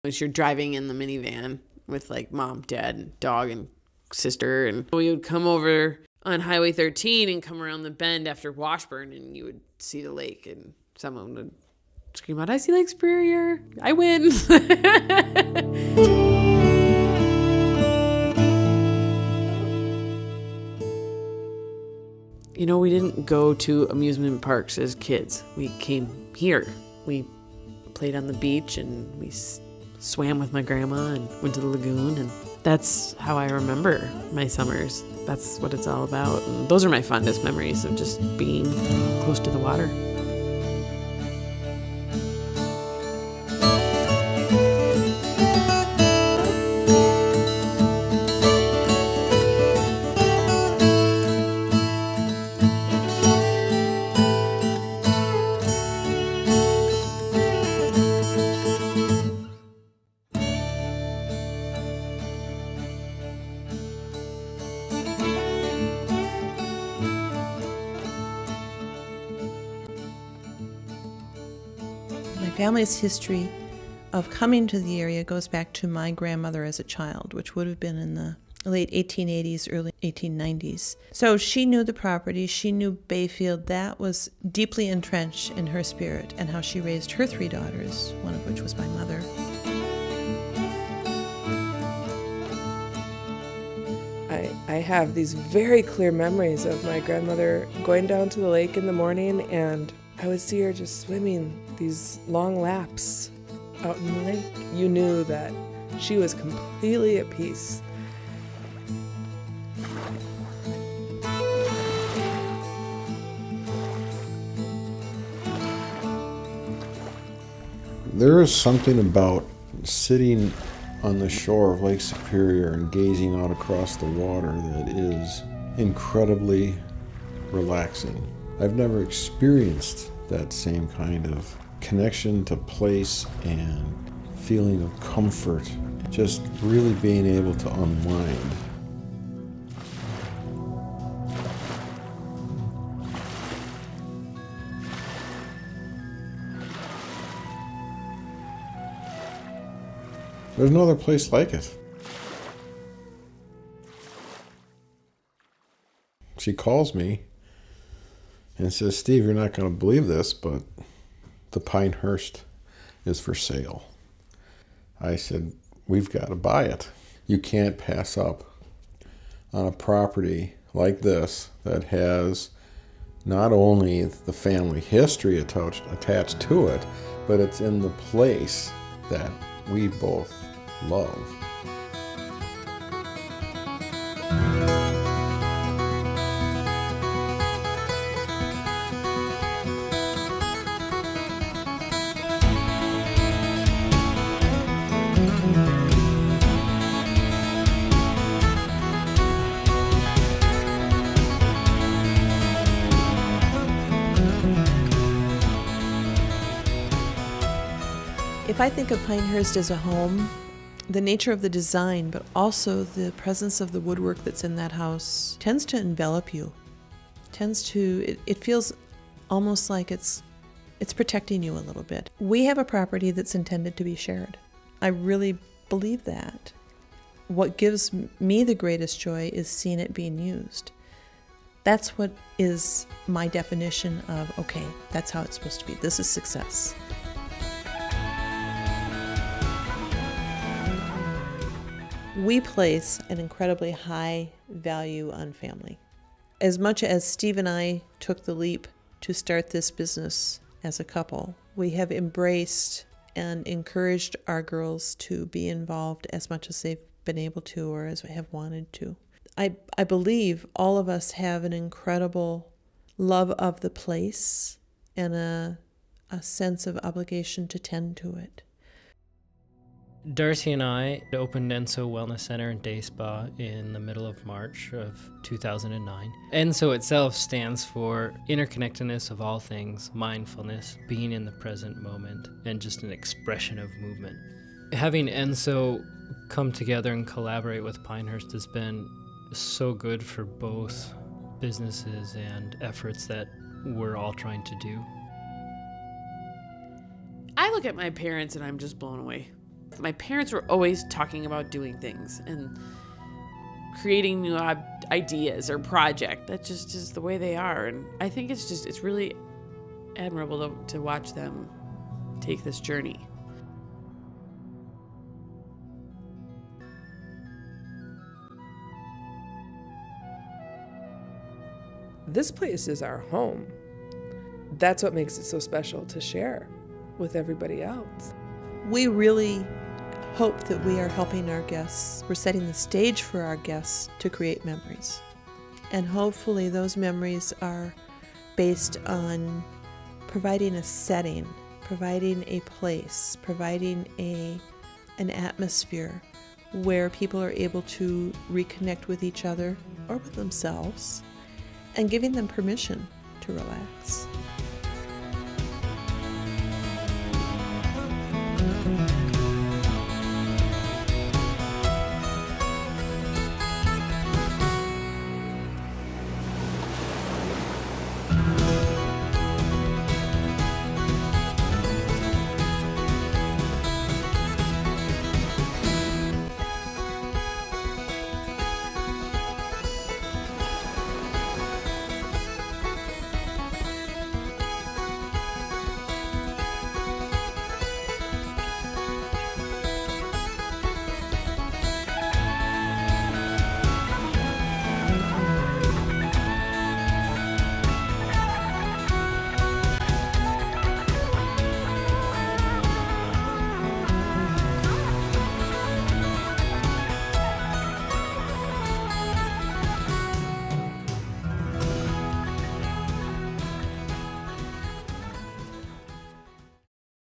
As you're driving in the minivan with like mom, dad, and dog and sister, and we would come over on Highway 13 and come around the bend after Washburn, and you would see the lake, and someone would scream out, "I see Lake Superior, I win." You know, we didn't go to amusement parks as kids. We came here. We played on the beach, and we swam with my grandma and went to the lagoon, and that's how I remember my summers. That's what it's all about. And those are my fondest memories of just being close to the water. My family's history of coming to the area goes back to my grandmother as a child, which would have been in the late 1880s, early 1890s. So she knew the property, she knew Bayfield. That was deeply entrenched in her spirit, and how she raised her 3 daughters, one of which was my mother. I have these very clear memories of my grandmother going down to the lake in the morning, and I would see her just swimming these long laps out in the lake. You knew that she was completely at peace. There is something about sitting on the shore of Lake Superior and gazing out across the water that is incredibly relaxing. I've never experienced that same kind of connection to place and feeling of comfort, just really being able to unwind. There's no other place like it. She calls me and says, "Steve, you're not going to believe this, but the Pinehurst is for sale." I said, "We've got to buy it. You can't pass up on a property like this that has not only the family history attached to it, but it's in the place that we both love." If I think of Pinehurst as a home, the nature of the design, but also the presence of the woodwork that's in that house, tends to envelop you. It feels almost like it's protecting you a little bit. We have a property that's intended to be shared. I really believe that. What gives me the greatest joy is seeing it being used. That's what is my definition of, okay, that's how it's supposed to be. This is success. We place an incredibly high value on family. As much as Steve and I took the leap to start this business as a couple, we have embraced and encouraged our girls to be involved as much as they've been able to or as have wanted to. I believe all of us have an incredible love of the place and a sense of obligation to tend to it. Darcy and I opened Enso Wellness Center and Day Spa in the middle of March of 2009. Enso itself stands for interconnectedness of all things, mindfulness, being in the present moment, and just an expression of movement. Having Enso come together and collaborate with Pinehurst has been so good for both businesses and efforts that we're all trying to do. I look at my parents and I'm just blown away. My parents were always talking about doing things and creating new ideas or project. That just is the way they are. And I think it's really admirable to watch them take this journey. This place is our home. That's what makes it so special to share with everybody else. We really hope that we are helping our guests. We're setting the stage for our guests to create memories. And hopefully those memories are based on providing a setting, providing a place, providing an atmosphere where people are able to reconnect with each other or with themselves, and giving them permission to relax.